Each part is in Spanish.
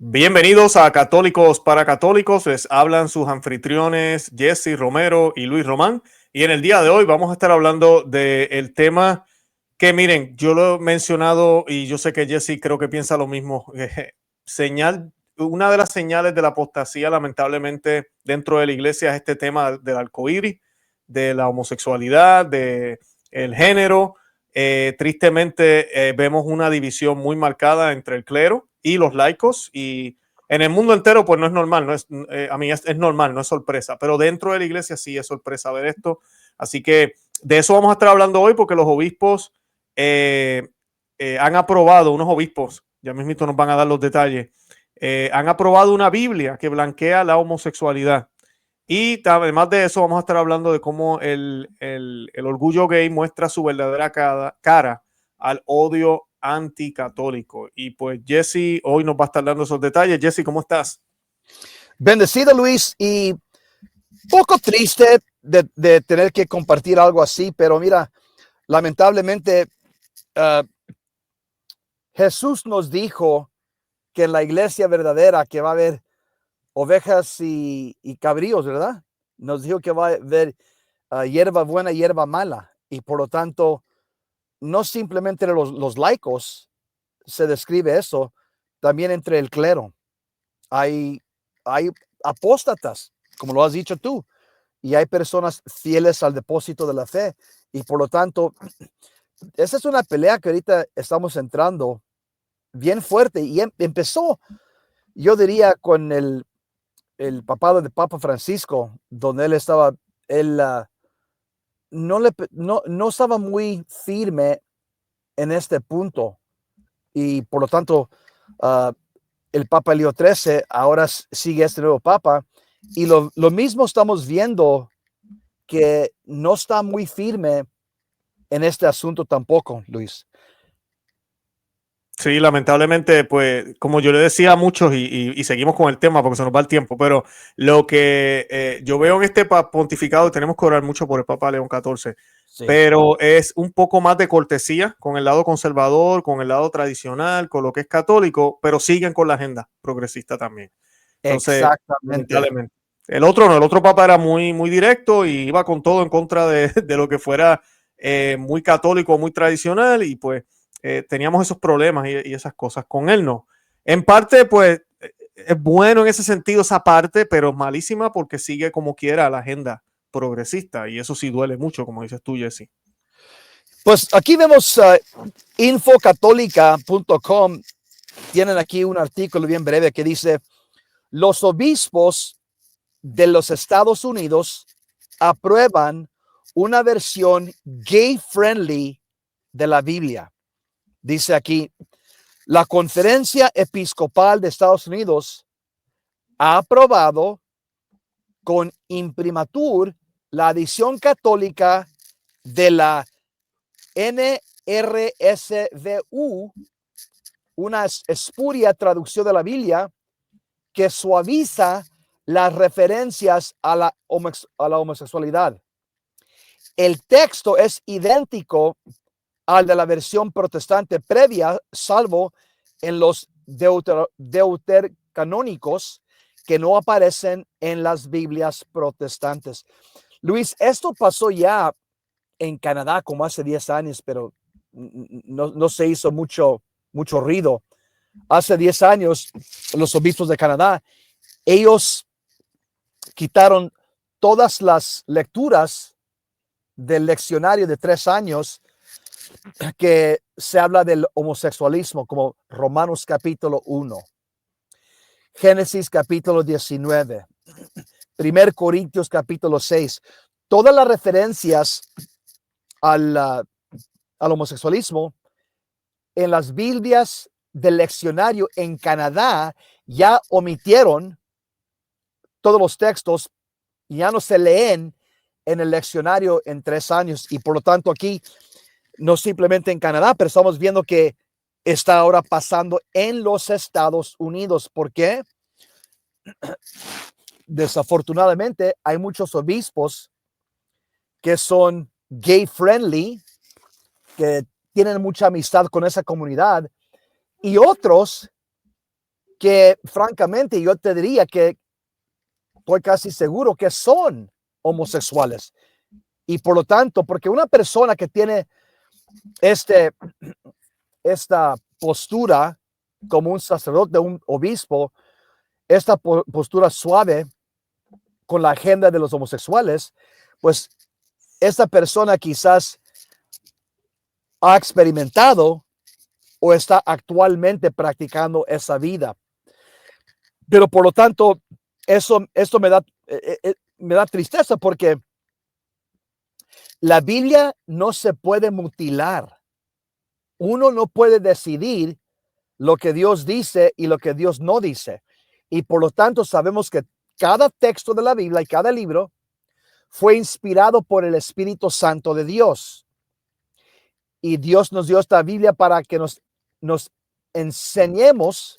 Bienvenidos a Católicos para Católicos. Les hablan sus anfitriones Jesse Romero y Luis Román. Y en el día de hoy vamos a estar hablando del tema que, miren, yo lo he mencionado y yo sé que Jesse creo que piensa lo mismo. Una de las señales de la apostasía, lamentablemente, dentro de la iglesia es este tema del arcoíris, de la homosexualidad, del género. Tristemente, vemos una división muy marcada entre el clero y los laicos, y en el mundo entero pues no es normal, a mí es normal, no es sorpresa, pero dentro de la iglesia sí es sorpresa ver esto. Así que de eso vamos a estar hablando hoy, porque los obispos han aprobado, unos obispos, ya mismito nos van a dar los detalles, han aprobado una Biblia que blanquea la homosexualidad. Y además de eso, vamos a estar hablando de cómo el orgullo gay muestra su verdadera cara al odio anticatólico. Y pues Jesse hoy nos va a estar dando esos detalles. Jesse, ¿cómo estás? Bendecido, Luis, y poco triste de tener que compartir algo así, pero mira, lamentablemente Jesús nos dijo que en la iglesia verdadera que va a haber ovejas y cabríos, ¿verdad? Nos dijo que va a haber hierba buena y hierba mala, y por lo tanto, no simplemente los laicos se describe eso, también entre el clero. Hay, hay apóstatas, como lo has dicho tú, y hay personas fieles al depósito de la fe, y por lo tanto, esa es una pelea que ahorita estamos entrando bien fuerte, y empezó, yo diría, con el papado de Papa Francisco, donde él no estaba muy firme en este punto, y por lo tanto, uh, el Papa Leo XIII ahora sigue este nuevo Papa, y lo mismo estamos viendo, que no está muy firme en este asunto tampoco, Luis. Sí, lamentablemente, pues como yo le decía a muchos, y seguimos con el tema porque se nos va el tiempo, pero lo que yo veo en este pontificado, tenemos que orar mucho por el Papa León XIV, Sí. pero es un poco más de cortesía con el lado conservador, con el lado tradicional, con lo que es católico, pero siguen con la agenda progresista también. Entonces, Exactamente. lamentablemente. El otro no, el otro Papa era muy, muy directo y iba con todo en contra de lo que fuera muy católico, muy tradicional, y pues teníamos esos problemas y esas cosas. Con él no. En parte, pues, es bueno en ese sentido esa parte, pero es malísima porque sigue como quiera la agenda progresista, y eso sí duele mucho, como dices tú, Jesse. Pues aquí vemos infocatólica.com. Tienen aquí un artículo bien breve que dice: los obispos de los Estados Unidos aprueban una versión gay friendly de la Biblia. Dice aquí: la Conferencia Episcopal de Estados Unidos ha aprobado con imprimatur la edición católica de la NRSVU, una espuria traducción de la Biblia que suaviza las referencias a la homosexualidad. El texto es idéntico al de la versión protestante previa, salvo en los deuterocanónicos que no aparecen en las Biblias protestantes. Luis, esto pasó ya en Canadá como hace 10 años, pero no se hizo mucho ruido. Hace 10 años, los obispos de Canadá, ellos quitaron todas las lecturas del leccionario de 3 años que se habla del homosexualismo, como Romanos capítulo 1, Génesis capítulo 19, 1 Corintios capítulo 6. Todas las referencias al homosexualismo en las Biblias del leccionario en Canadá ya omitieron todos los textos, ya no se leen en el leccionario en 3 años, y por lo tanto aquí, no simplemente en Canadá, pero estamos viendo que está ahora pasando en los Estados Unidos. ¿Por qué? Desafortunadamente hay muchos obispos que son gay friendly, que tienen mucha amistad con esa comunidad, y otros que francamente yo te diría que estoy casi seguro que son homosexuales. Y por lo tanto, porque una persona que tiene esta postura como un sacerdote, un obispo, esta postura suave con la agenda de los homosexuales, pues esta persona quizás ha experimentado o está actualmente practicando esa vida. Pero por lo tanto, esto me da tristeza porque la Biblia no se puede mutilar. Uno no puede decidir lo que Dios dice y lo que Dios no dice. Y por lo tanto sabemos que cada texto de la Biblia y cada libro fue inspirado por el Espíritu Santo de Dios. Y Dios nos dio esta Biblia para que nos enseñemos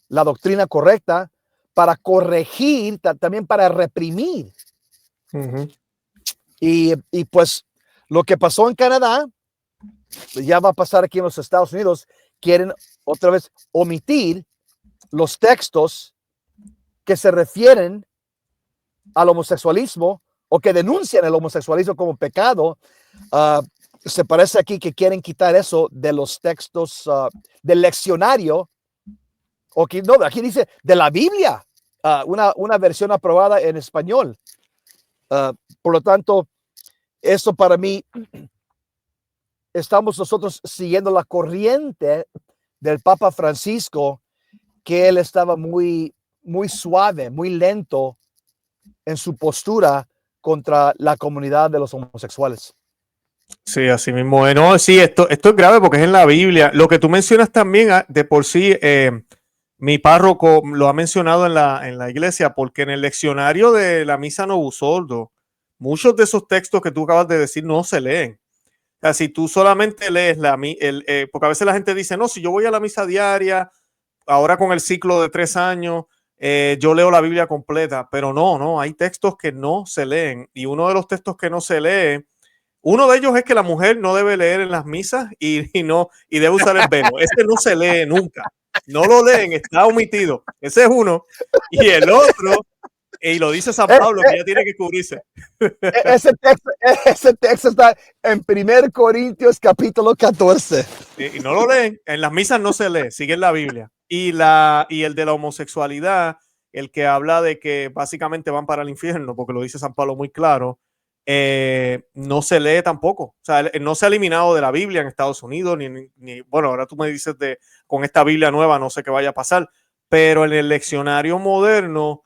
la doctrina correcta, para corregir, también para reprimir. Ujú. Y pues lo que pasó en Canadá, ya va a pasar aquí en los Estados Unidos. Quieren otra vez omitir los textos que se refieren al homosexualismo o que denuncian el homosexualismo como pecado. Se parece aquí que quieren quitar eso de los textos del leccionario, o que no, aquí dice de la Biblia, una versión aprobada en español. Por lo tanto, eso para mí, estamos nosotros siguiendo la corriente del Papa Francisco, que él estaba muy, muy suave, muy lento en su postura contra la comunidad de los homosexuales. Sí, así mismo. No, sí, esto es grave porque es en la Biblia. Lo que tú mencionas también, de por sí, mi párroco lo ha mencionado en la iglesia, porque en el leccionario de la misa Novusordo, muchos de esos textos que tú acabas de decir no se leen. O sea, si tú solamente lees porque a veces la gente dice, no, si yo voy a la misa diaria, ahora con el ciclo de 3 años, yo leo la Biblia completa, pero no, hay textos que no se leen. Y uno de los textos que no se lee, uno de ellos es que la mujer no debe leer en las misas y debe usar el velo. Ese no se lee nunca. No lo leen, está omitido. Ese es uno. Y el otro, y lo dice San Eh, Pablo, que ella tiene que cubrirse. ese texto está en 1 Corintios capítulo 14. Y no lo leen. En las misas no se lee, sigue en la Biblia. Y el de la homosexualidad, el que habla de que básicamente van para el infierno, porque lo dice San Pablo muy claro, no se lee tampoco. O sea, no se ha eliminado de la Biblia en Estados Unidos, bueno, ahora tú me dices con esta Biblia nueva, no sé qué vaya a pasar, pero en el leccionario moderno,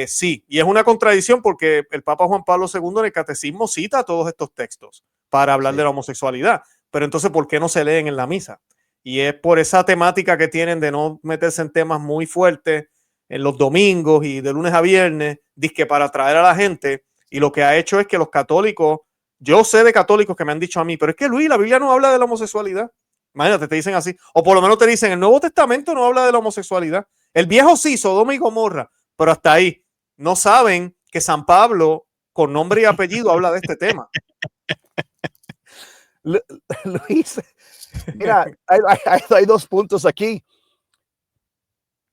sí. Y es una contradicción porque el Papa Juan Pablo II en el Catecismo cita todos estos textos para hablar Sí. de la homosexualidad. Pero entonces, ¿por qué no se leen en la misa? Y es por esa temática que tienen de no meterse en temas muy fuertes en los domingos y de lunes a viernes, dizque para atraer a la gente. Y lo que ha hecho es que los católicos, yo sé de católicos que me han dicho a mí, pero es que Luis, la Biblia no habla de la homosexualidad. Imagínate, te dicen así. O por lo menos te dicen, el Nuevo Testamento no habla de la homosexualidad. El viejo sí, Sodoma y Gomorra, pero hasta ahí. No saben que San Pablo, con nombre y apellido, habla de este tema. Luis, mira, hay dos puntos aquí.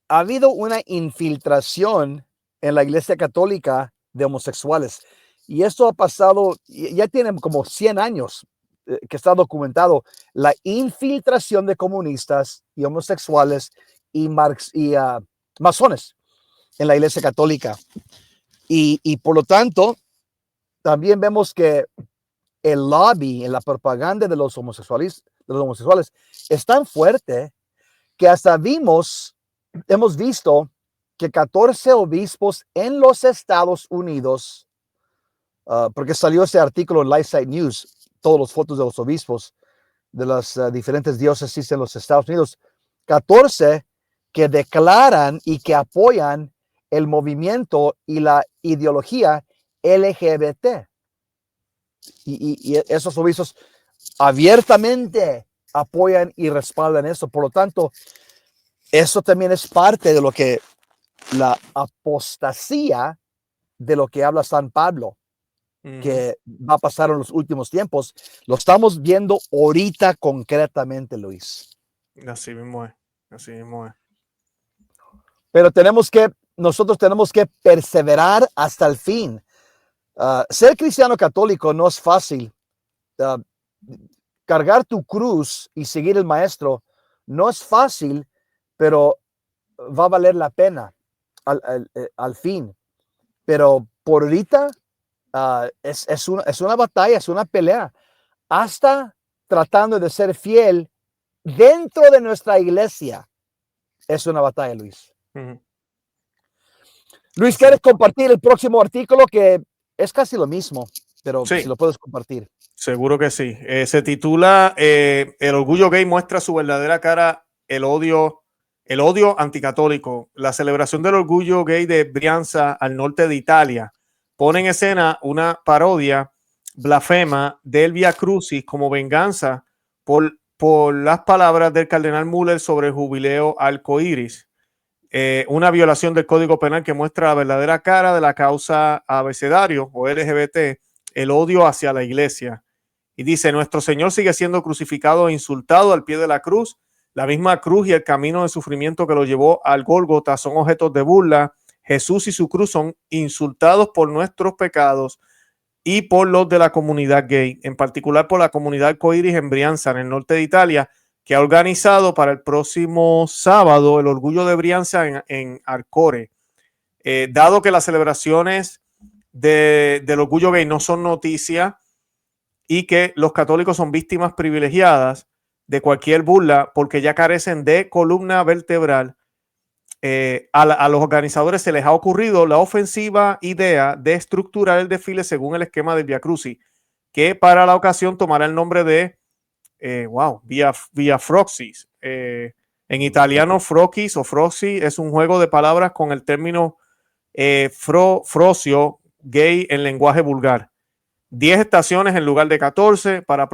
Ha habido una infiltración en la Iglesia Católica de homosexuales. Y esto ha pasado, ya tiene como 100 años que está documentado, la infiltración de comunistas y homosexuales y masones en la Iglesia Católica. Y por lo tanto, también vemos que el lobby en la propaganda de los homosexuales es tan fuerte que hasta hemos visto que 14 obispos en los Estados Unidos, porque salió ese artículo en LifeSite News, todas las fotos de los obispos de las diferentes diócesis en los Estados Unidos, 14 que declaran y que apoyan el movimiento y la ideología LGBT. Y esos obispos abiertamente apoyan y respaldan eso. Por lo tanto, eso también es parte de lo que la apostasía de lo que habla San Pablo, que va a pasar en los últimos tiempos. Lo estamos viendo ahorita concretamente, Luis. Así mismo es. Así mismo es. Pero nosotros tenemos que perseverar hasta el fin. Ser cristiano católico no es fácil. Cargar tu cruz y seguir el maestro no es fácil, pero va a valer la pena al fin. Pero por ahorita es una batalla, es una pelea. Hasta tratando de ser fiel dentro de nuestra iglesia es una batalla, Luis. Luis, ¿quieres compartir el próximo artículo que es casi lo mismo, pero Sí, si lo puedes compartir? seguro que sí. Se titula El orgullo gay muestra su verdadera cara, el odio anticatólico. La celebración del orgullo gay de Brianza, al norte de Italia, pone en escena una parodia blasfema del Via Crucis como venganza por las palabras del cardenal Müller sobre el jubileo arcoíris. Una violación del Código Penal que muestra la verdadera cara de la causa abecedario o LGBT, el odio hacia la iglesia. Y dice, nuestro Señor sigue siendo crucificado e insultado al pie de la cruz. La misma cruz y el camino de sufrimiento que lo llevó al Gólgota son objetos de burla. Jesús y su cruz son insultados por nuestros pecados y por los de la comunidad gay, en particular por la comunidad arcoíris en Brianza, en el norte de Italia, que ha organizado para el próximo sábado el orgullo de Brianza en Arcore. Dado que las celebraciones del orgullo gay no son noticia y que los católicos son víctimas privilegiadas de cualquier burla porque ya carecen de columna vertebral, a los organizadores se les ha ocurrido la ofensiva idea de estructurar el desfile según el esquema del Via Crucis, que para la ocasión tomará el nombre de Via Froxis. En italiano, Froxis o Froxy es un juego de palabras con el término frosio, gay en lenguaje vulgar. 10 estaciones en lugar de 14 para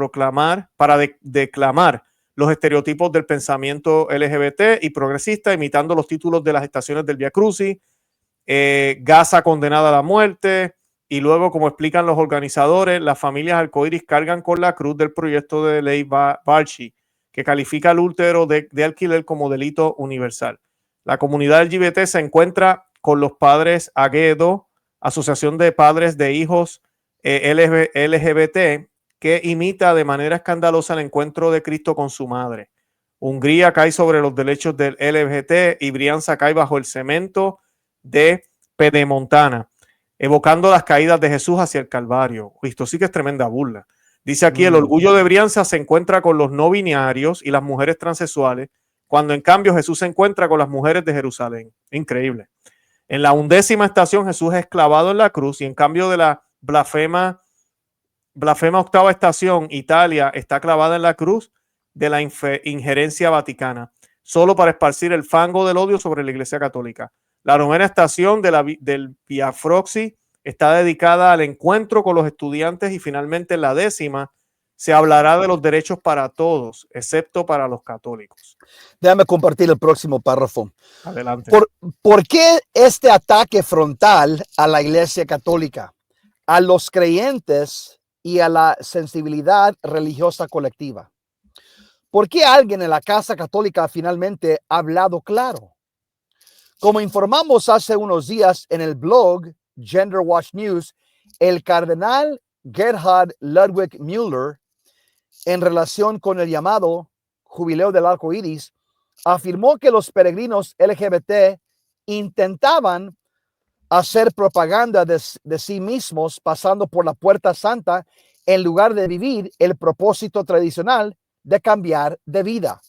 declamar los estereotipos del pensamiento LGBT y progresista, imitando los títulos de las estaciones del Via Crucis. Gaza condenada a la muerte. Y luego, como explican los organizadores, las familias arcoíris cargan con la cruz del proyecto de ley Balchi, que califica el útero de alquiler como delito universal. La comunidad LGBT se encuentra con los padres Aguedo, Asociación de Padres de Hijos LGBT, que imita de manera escandalosa el encuentro de Cristo con su madre. Hungría cae sobre los derechos del LGBT y Brianza cae bajo el cemento de Pedemontana, evocando las caídas de Jesús hacia el Calvario. Esto sí que es tremenda burla. Dice aquí, el orgullo de Brianza se encuentra con los no binarios y las mujeres transexuales, cuando en cambio Jesús se encuentra con las mujeres de Jerusalén. Increíble. En la 11ª estación Jesús es clavado en la cruz y en cambio de la blasfema 8ª estación, Italia está clavada en la cruz de la injerencia vaticana, solo para esparcir el fango del odio sobre la Iglesia Católica. La 9ª estación del Via Froxi está dedicada al encuentro con los estudiantes y finalmente en la 10ª se hablará de los derechos para todos, excepto para los católicos. Déjame compartir el próximo párrafo. Adelante. ¿Por qué este ataque frontal a la Iglesia Católica, a los creyentes y a la sensibilidad religiosa colectiva? ¿Por qué alguien en la Casa Católica finalmente ha hablado claro? Como informamos hace unos días en el blog Gender Watch News, el cardenal Gerhard Ludwig Müller, en relación con el llamado Jubileo del Arco Iris, afirmó que los peregrinos LGBT intentaban hacer propaganda de sí mismos pasando por la puerta santa en lugar de vivir el propósito tradicional de cambiar de vida.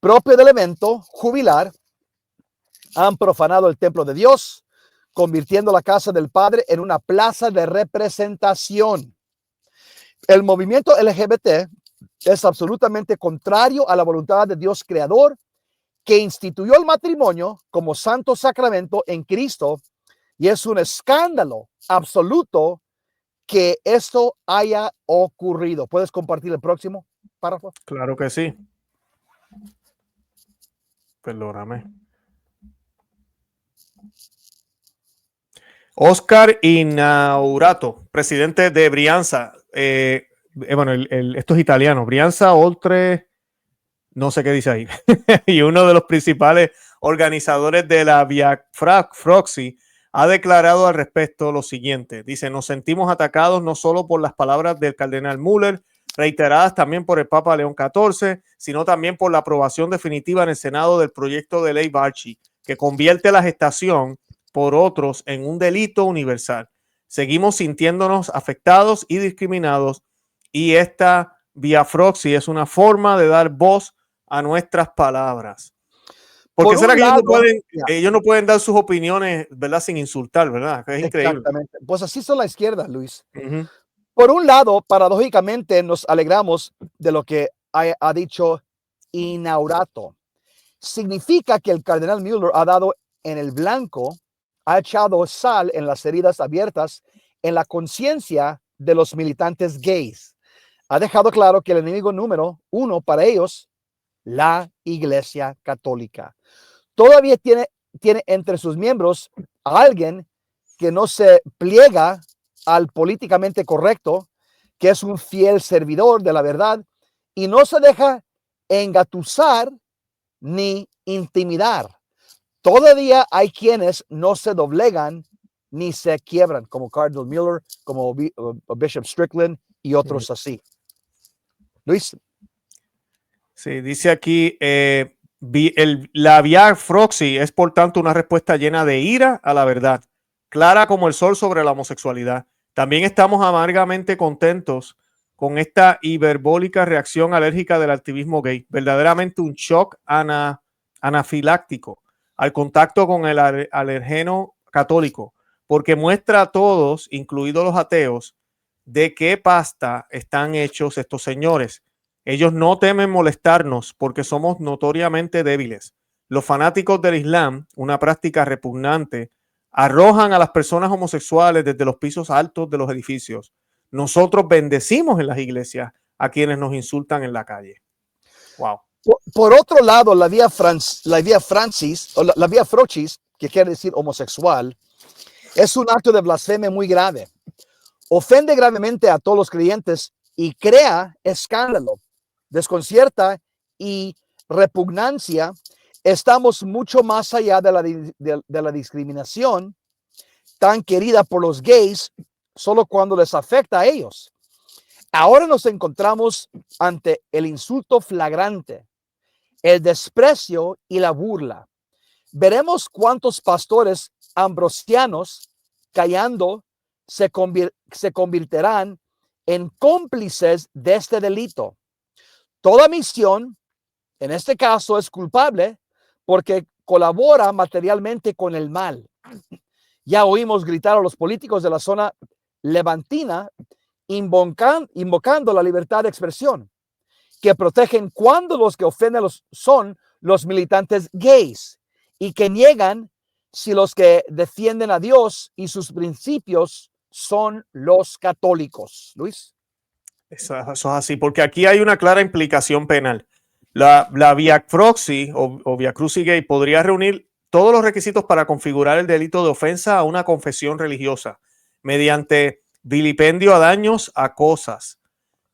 Propio del evento jubilar, han profanado el templo de Dios, convirtiendo la casa del Padre en una plaza de representación. El movimiento LGBT es absolutamente contrario a la voluntad de Dios creador, que instituyó el matrimonio como santo sacramento en Cristo, y es un escándalo absoluto que esto haya ocurrido. ¿Puedes compartir el próximo párrafo? Claro que sí. Perdóname. Oscar Inaurato, presidente de Brianza. Bueno, esto es italiano. Brianza Oltre No sé qué dice ahí. Y uno de los principales organizadores de la Via Froxy ha declarado al respecto lo siguiente. Dice, nos sentimos atacados no solo por las palabras del cardenal Müller, reiteradas también por el Papa León XIV, sino también por la aprobación definitiva en el Senado del proyecto de ley Barchi, que convierte la gestación por otros en un delito universal. Seguimos sintiéndonos afectados y discriminados, y esta Via Froxy es una forma de dar voz a nuestras palabras. Porque será que ellos no pueden dar sus opiniones, ¿verdad? Sin insultar, ¿verdad? Es increíble. Exactamente. Pues así son la izquierda, Luis. Por un lado, paradójicamente, nos alegramos de lo que ha dicho Inaurato. Significa que el cardenal Müller ha dado en el blanco, ha echado sal en las heridas abiertas en la conciencia de los militantes gays. Ha dejado claro que el enemigo número uno para ellos, la Iglesia Católica. Todavía tiene entre sus miembros a alguien que no se pliega al políticamente correcto, que es un fiel servidor de la verdad y no se deja engatusar ni intimidar. Todavía hay quienes no se doblegan ni se quiebran, como Cardinal Müller, como Bishop Strickland y otros así. Luis. Sí, dice aquí, la Via Froxy es por tanto una respuesta llena de ira a la verdad, clara como el sol sobre la homosexualidad. También estamos amargamente contentos con esta hiperbólica reacción alérgica del activismo gay, verdaderamente un shock anafiláctico al contacto con el alergeno católico, porque muestra a todos, incluidos los ateos, de qué pasta están hechos estos señores. Ellos no temen molestarnos porque somos notoriamente débiles. Los fanáticos del Islam, una práctica repugnante, arrojan a las personas homosexuales desde los pisos altos de los edificios. Nosotros bendecimos en las iglesias a quienes nos insultan en la calle. Wow. Por otro lado, la Via Froxy, que quiere decir homosexual, es un acto de blasfemia muy grave. Ofende gravemente a todos los creyentes y crea escándalo, desconcierta y repugnancia. Estamos mucho más allá de la discriminación tan querida por los gays solo cuando les afecta a ellos. Ahora nos encontramos ante el insulto flagrante, el desprecio y la burla. Veremos cuántos pastores ambrosianos callando se convertirán en cómplices de este delito. Toda misión, en este caso, es culpable porque colabora materialmente con el mal. Ya oímos gritar a los políticos de la zona levantina invocando la libertad de expresión, que protegen cuando los que ofenden son los militantes gays y que niegan si los que defienden a Dios y sus principios son los católicos. Luis. Eso es así, porque aquí hay una clara implicación penal. La Via Froxy o Via Crucis Gay podría reunir todos los requisitos para configurar el delito de ofensa a una confesión religiosa mediante vilipendio a daños a cosas.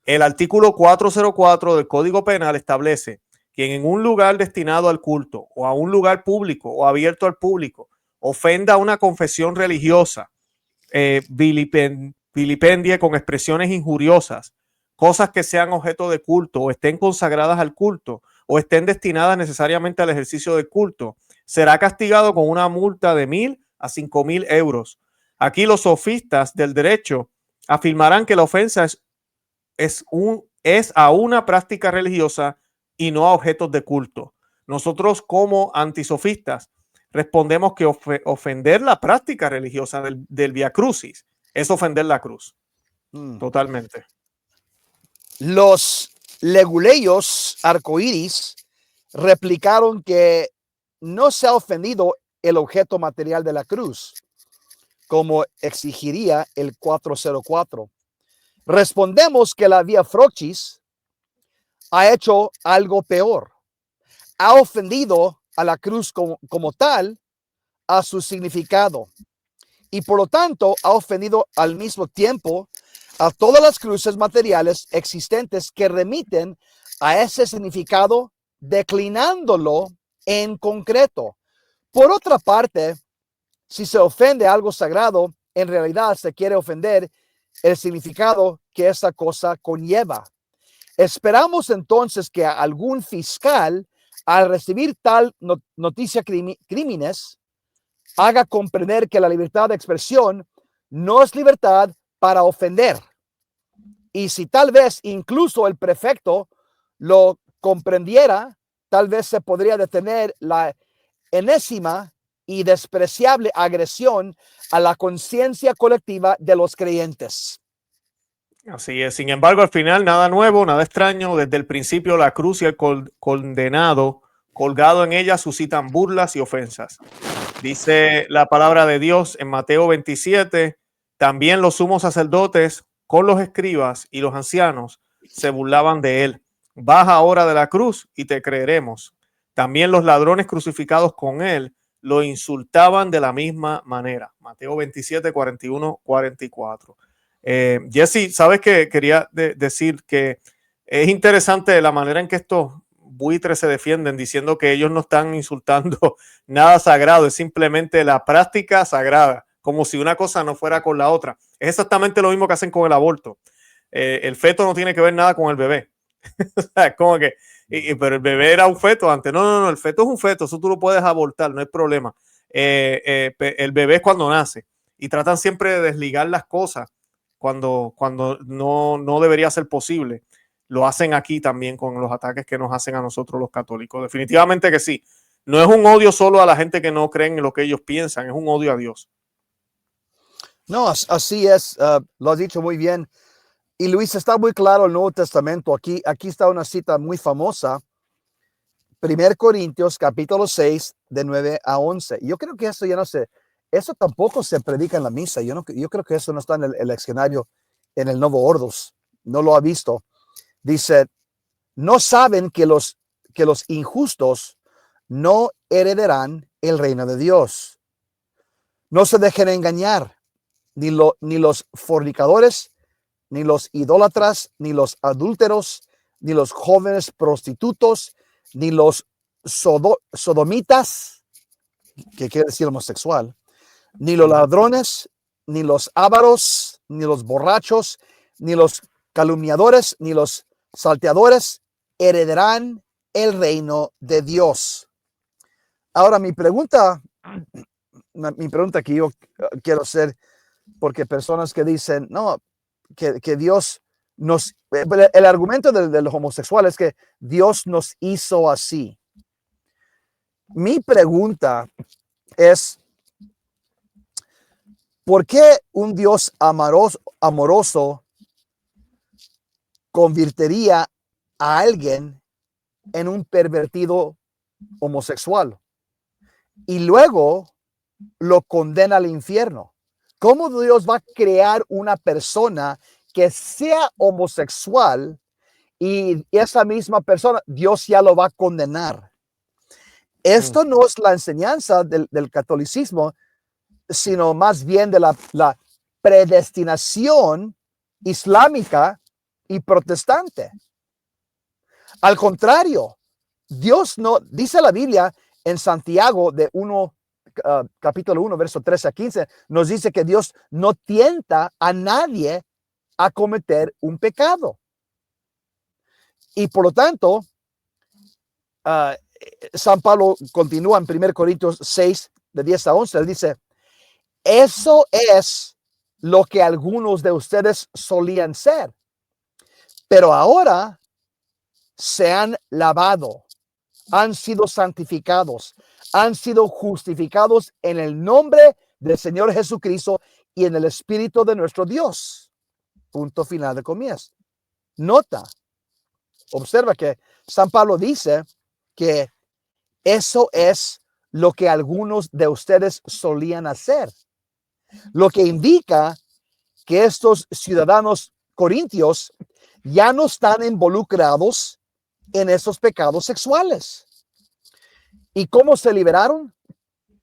El artículo 404 del Código Penal establece que en un lugar destinado al culto o a un lugar público o abierto al público ofenda a una confesión religiosa, vilipendie con expresiones injuriosas, cosas que sean objeto de culto o estén consagradas al culto o estén destinadas necesariamente al ejercicio del culto, será castigado con una multa de 1,000 a 5,000 euros. Aquí los sofistas del derecho afirmarán que la ofensa es a una práctica religiosa y no a objetos de culto. Nosotros como antisofistas respondemos que ofender la práctica religiosa del Via Crucis es ofender la cruz. Totalmente. Los leguleyos arcoíris replicaron que no se ha ofendido el objeto material de la cruz, como exigiría el 404. Respondemos que la Via Froxy ha hecho algo peor. Ha ofendido a la cruz como tal, a su significado, y por lo tanto ha ofendido al mismo tiempo a todas las cruces materiales existentes que remiten a ese significado declinándolo en concreto. Por otra parte, si se ofende algo sagrado, en realidad se quiere ofender el significado que esa cosa conlleva. Esperamos entonces que algún fiscal, al recibir tal noticia crímenes, haga comprender que la libertad de expresión no es libertad para ofender. Y si tal vez incluso el prefecto lo comprendiera, tal vez se podría detener la enésima y despreciable agresión a la conciencia colectiva de los creyentes. Así es. Sin embargo, al final nada nuevo, nada extraño. Desde el principio la cruz y el condenado colgado en ella suscitan burlas y ofensas. Dice la palabra de Dios en Mateo 27, también los sumos sacerdotes con los escribas y los ancianos se burlaban de él. Baja ahora de la cruz y te creeremos. También los ladrones crucificados con él lo insultaban de la misma manera. Mateo 27, 41, 44. Jesse, sabes que quería decir que es interesante la manera en que estos buitres se defienden diciendo que ellos no están insultando nada sagrado, es simplemente la práctica sagrada, como si una cosa no fuera con la otra. Es exactamente lo mismo que hacen con el aborto. El feto no tiene que ver nada con el bebé. Como que, pero el bebé era un feto antes. No, el feto es un feto, eso tú lo puedes abortar, no hay problema. El bebé es cuando nace y tratan siempre de desligar las cosas cuando no debería ser posible. Lo hacen aquí también con los ataques que nos hacen a nosotros los católicos. Definitivamente que sí. No es un odio solo a la gente que no creen en lo que ellos piensan, es un odio a Dios. No, así es, lo has dicho muy bien. Y Luis, está muy claro el Nuevo Testamento. Aquí está una cita muy famosa. 1 Corintios capítulo 6, de 9 a 11. Yo creo que eso ya no sé. Eso tampoco se predica en la misa. Yo creo que eso no está en el leccionario, en el Nuevo Ordos. No lo ha visto. Dice, no saben que los injustos no heredarán el reino de Dios. No se dejen engañar, ni los fornicadores, ni los idólatras, ni los adúlteros, ni los jóvenes prostitutos, ni los sodomitas, que quiere decir homosexual, ni los ladrones, ni los ávaros, ni los borrachos, ni los calumniadores, ni los salteadores heredarán el reino de Dios. Ahora, mi pregunta que yo quiero hacer, porque personas que dicen, no, que Dios nos, el argumento de los homosexuales es que Dios nos hizo así. Mi pregunta es, ¿por qué un Dios amoroso convertiría a alguien en un pervertido homosexual y luego lo condena al infierno? ¿Cómo Dios va a crear una persona que sea homosexual y esa misma persona, Dios ya lo va a condenar? Esto no es la enseñanza del catolicismo, sino más bien de la predestinación islámica y protestante. Al contrario, Dios no, dice la Biblia en Santiago capítulo 1, verso 13 a 15, nos dice que Dios no tienta a nadie a cometer un pecado. Y por lo tanto, San Pablo continúa en 1 Corintios 6, de 10 a 11, él dice, eso es lo que algunos de ustedes solían ser, pero ahora se han lavado, han sido santificados, han sido justificados en el nombre del Señor Jesucristo y en el Espíritu de nuestro Dios. Punto final de comillas. Nota, observa que San Pablo dice que eso es lo que algunos de ustedes solían hacer, lo que indica que estos ciudadanos corintios ya no están involucrados en esos pecados sexuales. ¿Y cómo se liberaron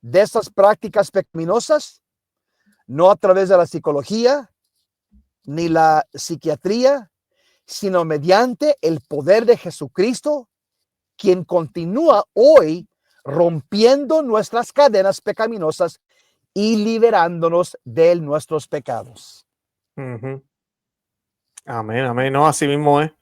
de esas prácticas pecaminosas? No a través de la psicología ni la psiquiatría, sino mediante el poder de Jesucristo, quien continúa hoy rompiendo nuestras cadenas pecaminosas y liberándonos de nuestros pecados. Ujú. Amén, amén. No, así mismo es.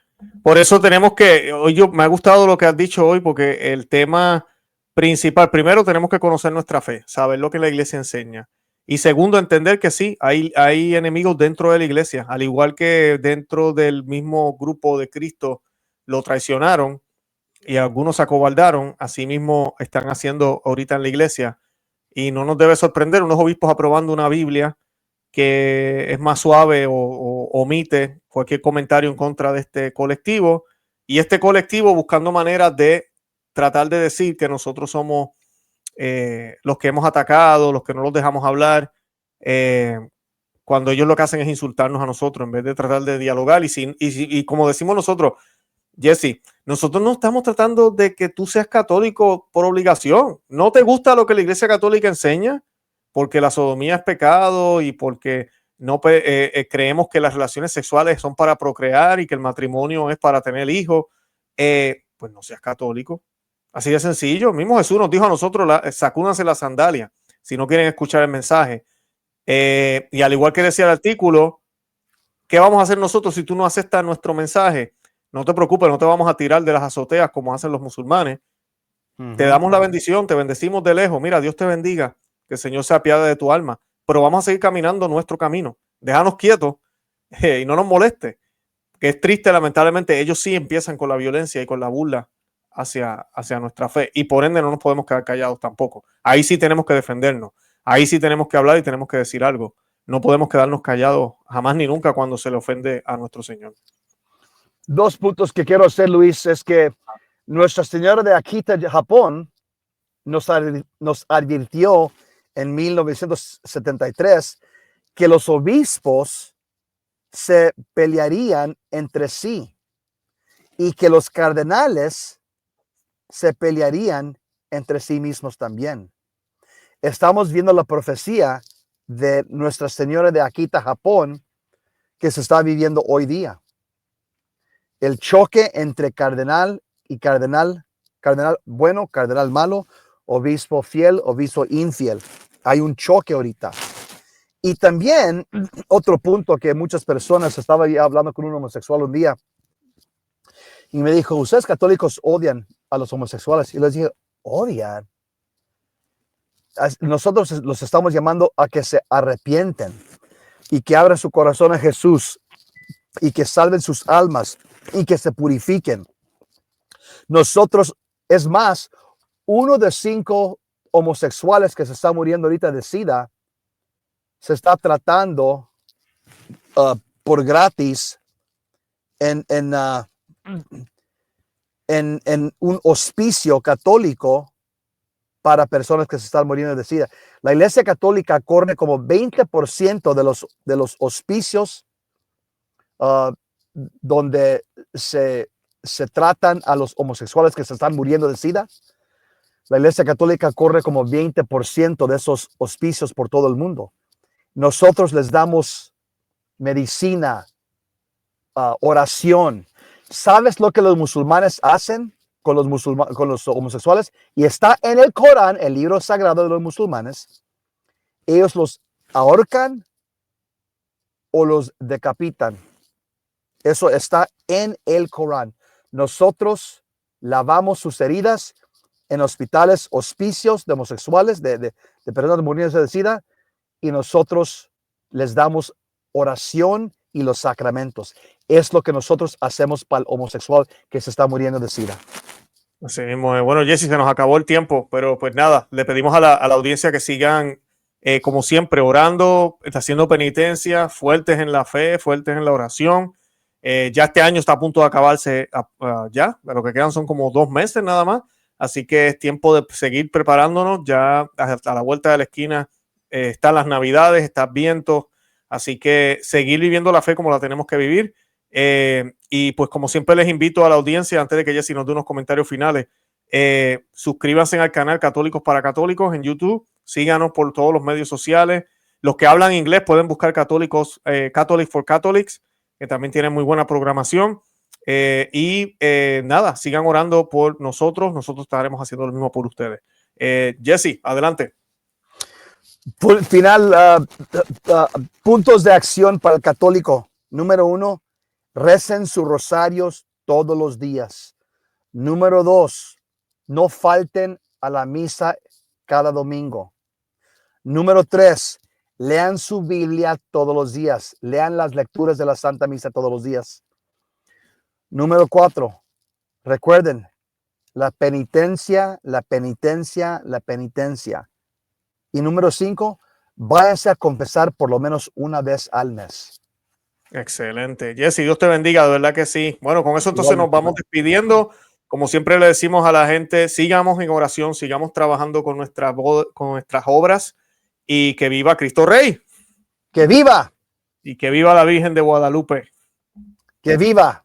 Por eso tenemos que, hoy me ha gustado lo que has dicho hoy, porque el tema principal, primero tenemos que conocer nuestra fe, saber lo que la iglesia enseña. Y segundo, entender que sí, hay enemigos dentro de la iglesia, al igual que dentro del mismo grupo de Cristo lo traicionaron y algunos se acobardaron, así mismo están haciendo ahorita en la iglesia. Y no nos debe sorprender unos obispos aprobando una Biblia que es más suave o omite cualquier comentario en contra de este colectivo, y este colectivo buscando maneras de tratar de decir que nosotros somos los que hemos atacado, los que no los dejamos hablar, eh, cuando ellos lo que hacen es insultarnos a nosotros en vez de tratar de dialogar. Y como decimos nosotros, Jesse, nosotros no estamos tratando de que tú seas católico por obligación. ¿No te gusta lo que la Iglesia Católica enseña? Porque la sodomía es pecado y porque no creemos que las relaciones sexuales son para procrear y que el matrimonio es para tener hijos. Pues no seas católico. Así de sencillo. Mismo Jesús nos dijo a nosotros, sacúdanse las sandalias si no quieren escuchar el mensaje. Y al igual que decía el artículo, ¿qué vamos a hacer nosotros si tú no aceptas nuestro mensaje? No te preocupes, no te vamos a tirar de las azoteas como hacen los musulmanes. Te damos la bendición, te bendecimos de lejos. Mira, Dios te bendiga, que el Señor se apiade de tu alma. Pero vamos a seguir caminando nuestro camino. Déjanos quietos y no nos moleste. Que es triste, lamentablemente, ellos sí empiezan con la violencia y con la burla hacia nuestra fe. Y por ende no nos podemos quedar callados tampoco. Ahí sí tenemos que defendernos. Ahí sí tenemos que hablar y tenemos que decir algo. No podemos quedarnos callados jamás ni nunca cuando se le ofende a nuestro Señor. Dos puntos que quiero hacer, Luis, es que Nuestra Señora de Akita, de Japón, nos advirtió en 1973 que los obispos se pelearían entre sí y que los cardenales se pelearían entre sí mismos también. Estamos viendo la profecía de Nuestra Señora de Akita, Japón, que se está viviendo hoy día. El choque entre cardenal y cardenal, cardenal bueno, cardenal malo, obispo fiel, obispo infiel. Hay un choque ahorita. Y también otro punto que muchas personas, estaba hablando con un homosexual un día y me dijo, ustedes católicos odian a los homosexuales. Y les dije, odian. Nosotros los estamos llamando a que se arrepienten y que abran su corazón a Jesús y que salven sus almas y que se purifiquen. Nosotros, es más, 1 de 5 homosexuales que se está muriendo ahorita de SIDA se está tratando por gratis en un hospicio católico para personas que se están muriendo de SIDA. La Iglesia Católica corre como 20% de los hospicios donde se tratan a los homosexuales que se están muriendo de SIDA. La Iglesia Católica corre como 20% de esos hospicios por todo el mundo. Nosotros les damos medicina, oración. ¿Sabes lo que los musulmanes hacen con los homosexuales? Y está en el Corán, el libro sagrado de los musulmanes. Ellos los ahorcan o los decapitan. Eso está en el Corán. Nosotros lavamos sus heridas en hospitales, hospicios de homosexuales, de personas muriendo de SIDA, y nosotros les damos oración y los sacramentos. Es lo que nosotros hacemos para el homosexual que se está muriendo de SIDA. Así mismo. Bueno, Jesse, se nos acabó el tiempo, pero pues nada, le pedimos a la audiencia que sigan, como siempre, orando, haciendo penitencia, fuertes en la fe, fuertes en la oración. Ya este año está a punto de acabarse, ya, lo que quedan son como 2 meses nada más, así que es tiempo de seguir preparándonos. Ya a la vuelta de la esquina están las Navidades, está Adviento, así que seguir viviendo la fe como la tenemos que vivir. Y pues como siempre les invito a la audiencia, antes de que Jesse nos dé unos comentarios finales, suscríbanse al canal Católicos para Católicos en YouTube, síganos por todos los medios sociales. Los que hablan inglés pueden buscar Católicos, Catholic for Catholics, que también tienen muy buena programación. Nada, sigan orando por nosotros. Nosotros estaremos haciendo lo mismo por ustedes. Jesse, adelante. Final, puntos de acción para el católico. Número 1, recen sus rosarios todos los días. Número 2, no falten a la misa cada domingo. Número 3, lean su Biblia todos los días. Lean las lecturas de la Santa Misa todos los días. Número 4, recuerden la penitencia, la penitencia, la penitencia. Y número 5, váyase a confesar por lo menos una vez al mes. Excelente. Jesse, Dios te bendiga, de verdad que sí. Bueno, con eso entonces nos Igualmente, vamos despidiendo. Como siempre le decimos a la gente, sigamos en oración, sigamos trabajando con nuestras obras y que viva Cristo Rey. ¡Que viva! Y que viva la Virgen de Guadalupe. ¡Que viva!